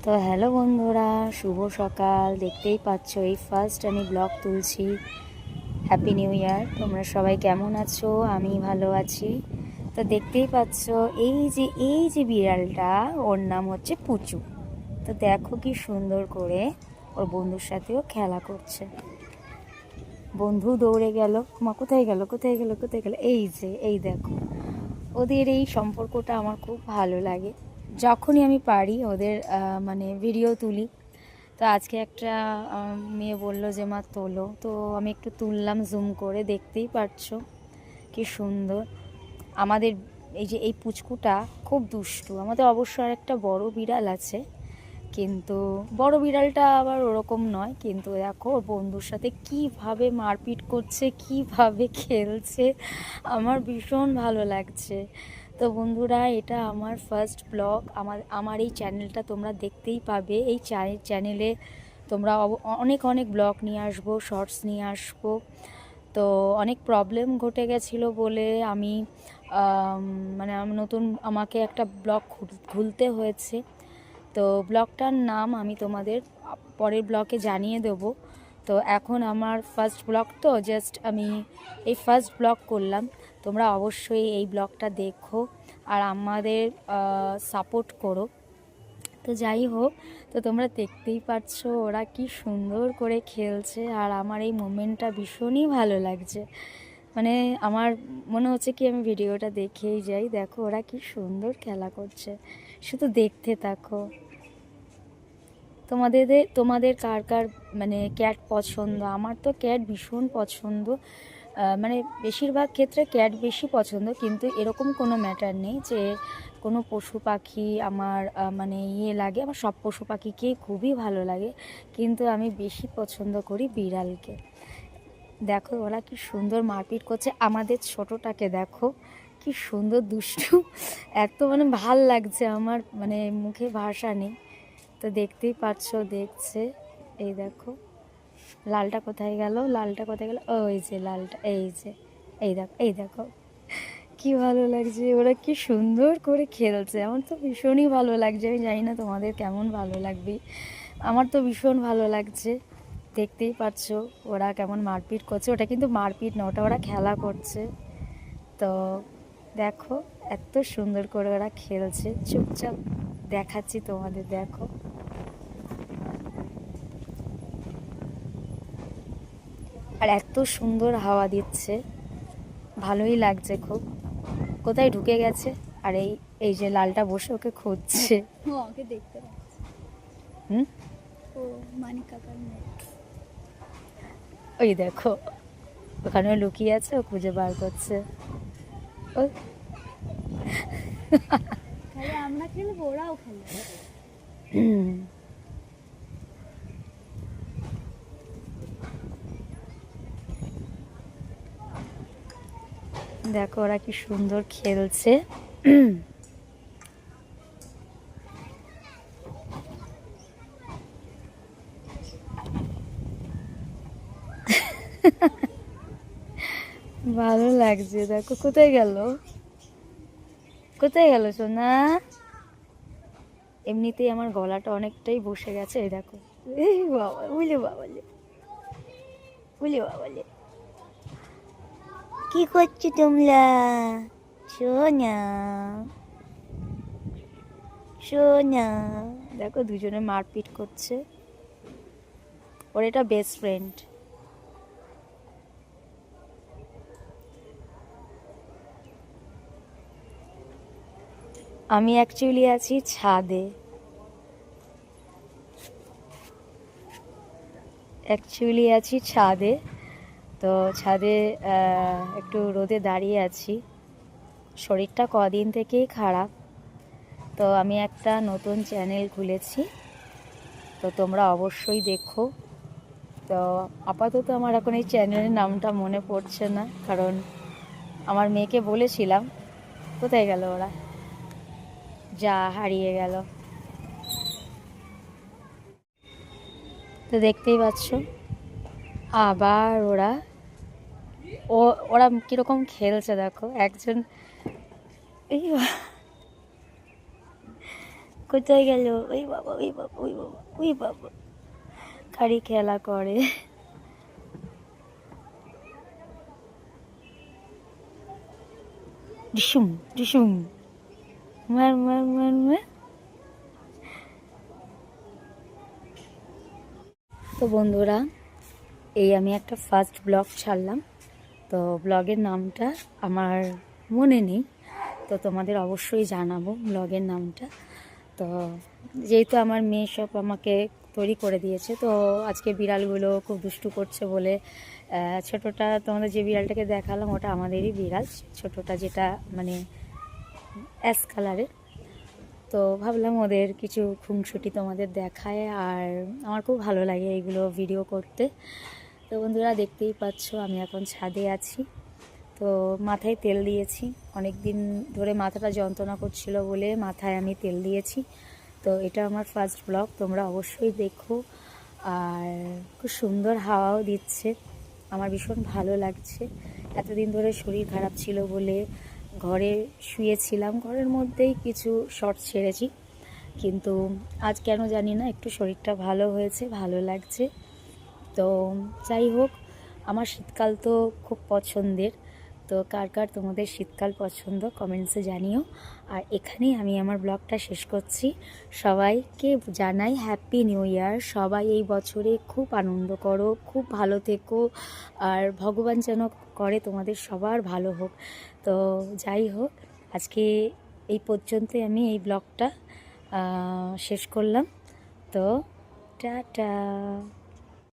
তো হ্যালো বন্ধুরা, শুভ সকাল। দেখতেই পাচ্ছ এই ফার্স্ট আমি ব্লগ তুলছি। Happy new year. তোমরা সবাই কেমন আছো? আমি ভালো আছি। তো দেখতেই পাচ্ছ এই যে বিড়ালটা, ওর নাম হচ্ছে পুচু। তো দেখো কি সুন্দর করে ওর বন্ধুর সাথেও খেলা করছে। বন্ধু দৌড়ে গেল, মা কোথায় গেল কোথায় গেল কোথায় গেল, এই দেখো। ওদের এই সম্পর্কটা আমার খুব ভালো লাগে। যখনই আমি পারি ওদের মানে ভিডিও তুলি। তো আজকে একটা মেয়ে বলল যে মা তোলো, তো আমি একটু তুললাম জুম করে। দেখতেই পারছো কি সুন্দর আমাদের এই পুচকুটা। খুব দুষ্টু। আমাদের অবশ্য আর একটা বড় বিড়াল আছে, কিন্তু বড় বিড়ালটা আবার ওরকম নয়। কিন্তু দেখো ওর বন্ধুর সাথে কিভাবে মারপিট করছে, কিভাবে খেলছে, আমার ভীষণ ভালো লাগছে। তো বন্ধুরা, এটা আমার ফার্স্ট ব্লগ। আমার এই চ্যানেলটা তোমরা দেখতেই পাবে। এই চ্যানেলে তোমরা অনেক অনেক ব্লগ নিয়ে আসবো, শর্টস নিয়ে আসবো। তো অনেক প্রবলেম ঘটে গেছিলো বলে আমি মানে আমাকে একটা ব্লগ খুলতে হয়েছে। তো ব্লগটার নাম আমি তোমাদের পরের ব্লগে জানিয়ে দেবো। তো এখন আমার ফার্স্ট ব্লগ, তো জাস্ট আমি এই ফার্স্ট ব্লগ করলাম। তোমরা অবশ্যই এই ব্লগটা দেখো আর আমাদের সাপোর্ট করো। তো যাই হোক, তো তোমরা দেখতেই পাচ্ছো ওরা কি সুন্দর করে খেলছে, আর আমার এই মোমেন্টটা ভীষণই ভালো লাগছে। মানে আমার মনে হচ্ছে কি আমি ভিডিওটা দেখেই যাই। দেখো ওরা কি সুন্দর খেলা করছে, শুধু দেখতে থাকো। তোমাদের কার কার মানে ক্যাট পছন্দ? আমার তো ক্যাট ভীষণ পছন্দ। মানে বেশিরভাগ ক্ষেত্রে ক্যাট বেশি পছন্দ, কিন্তু এরকম কোনো ম্যাটার নেই যে কোনো পশু পাখি আমার মানে লাগে। আমার সব পশু পাখিকেই খুবই ভালো লাগে, কিন্তু আমি বেশি পছন্দ করি বিড়ালকে। দেখো ওরা কি সুন্দর মারপিট করছে। আমাদের ছোটটাকে দেখো কি সুন্দর দুষ্টু, এত মানে ভাল লাগছে আমার, মানে মুখে ভাষা নেই। তো দেখতেই পাচ্ছো দেখছে। এই দেখো লালটা কোথায় গেল, লালটা কোথায় গেল, ওই যে লালটা, এই দেখো কি ভালো লাগছে। ওরা কি সুন্দর করে খেলছে, আমার তো ভীষণই ভালো লাগছে। আমি জানি না তোমাদের কেমন ভালো লাগবে, আমার তো ভীষণ ভালো লাগছে। দেখতেই পাচ্ছো ওরা কেমন মারপিট করছে। ওটা কিন্তু মারপিট না, ওটা ওরা খেলা করছে। তো দেখো এত সুন্দর করে ওরা খেলছে। চুপচাপ দেখাচ্ছি তোমাদের, দেখো। আর এত সুন্দর হাওয়া দিচ্ছে, ভালোই লাগছে খুব। কোথায় ঢুকে গেছে, আর এই এই যে লালটা বসে ওকে খুঁজছে। ওকে দেখতে পাচ্ছি। হুম, ও মানিক কাকার মেয়ে। ওই দেখো ওখানে লুকিয়ে আছে, ও খুঁজে বার করছে। ওই তাহলে আমরা খেলবো, ওরাও খেলবে। দেখো ওরা কি সুন্দর খেলছে। ভালো লাগছে। দেখো কোথায় গেল, কোথায় গেল সোনা। এমনিতেই আমার গলাটা অনেকটাই বসে গেছে। এই দেখো, এই বাবা, বুঝলে বাবালে, বুঝলে বাবালে, কি করছো তোমরা? সোনা, সোনা। দেখো দুজনে মারপিট করছে। ওর এটা বেস্ট ফ্রেন্ড। আমি অ্যাকচুয়ালি আছি ছাদে। তো ছাদে একটু রোদে দাঁড়িয়ে আছি। শরীরটা কদিন থেকেই খারাপ। তো আমি একটা নতুন চ্যানেল খুলেছি, তো তোমরা অবশ্যই দেখো। তো আপাতত আমার এখন এই চ্যানেলের নামটা মনে পড়ছে না, কারণ আমার মেয়েকে বলেছিলাম। কোথায় গেল ওরা, যা হারিয়ে গেল। তো দেখতেই পাচ্ছ আবার ওরা কীরকম খেলছে। দেখো একজন, এই কোথায় গেল? ওই বাবা, ওই বাবা, ওই বাবা, ওই বাবা, খালি খেলা করে। ডিসুম ডিসুম, মার মার মার মার। তো বন্ধুরা, এই আমি একটা ফার্স্ট ব্লগ ছাড়লাম। তো ব্লগের নামটা আমার মনে নেই, তো তোমাদের অবশ্যই জানাবো ব্লগের নামটা। তো যেহেতু আমার মেয়ে সব আমাকে তৈরি করে দিয়েছে, তো আজকে বিড়ালগুলো খুব দুষ্টু করছে বলে ছোটোটা, তোমাদের যে বিড়ালটাকে দেখালাম ওটা আমাদেরই বিড়াল, ছোটোটা যেটা মানে অ্যাশ কালারের। তো ভাবলাম ওদের কিছু খুনসুটি তোমাদের দেখায়, আর আমার খুব ভালো লাগে এইগুলো ভিডিও করতে। তো বন্ধুরা, দেখতেই পাচ্ছ আমি এখন ছাদে আছি। তো মাথায় তেল দিয়েছি, অনেক দিন ধরে মাথাটা যন্ত্রণা করছিল বলে মাথায় আমি তেল দিয়েছি। তো এটা আমার ফার্স্ট ব্লগ, তোমরা অবশ্যই দেখো। আর খুব সুন্দর হাওয়াও দিচ্ছে, আমার ভীষণ ভালো লাগছে। এতদিন ধরে শরীর খারাপ ছিল বলে ঘরে শুয়েছিলাম, ঘরের মধ্যেই কিছু শর্ট ছেড়েছি, কিন্তু আজ কেন জানি না একটু শরীরটা ভালো হয়েছে, ভালো লাগছে। তো যাই হোক, আমার শীতকাল তো খুব পছন্দের। তো কার কার তোমাদের শীতকাল পছন্দ কমেন্টসে জানিও। আর এখানেই আমি আমার ব্লগটা শেষ করছি। সবাইকে জানাই হ্যাপি নিউ ইয়ার। সবাই এই বছরে খুব আনন্দ করো, খুব ভালো থেকো, আর ভগবান যেন করে তোমাদের সবার ভালো হোক। তো যাই হোক, আজকে এই পর্যন্তই আমি এই ব্লগটা শেষ করলাম। তো টাটা।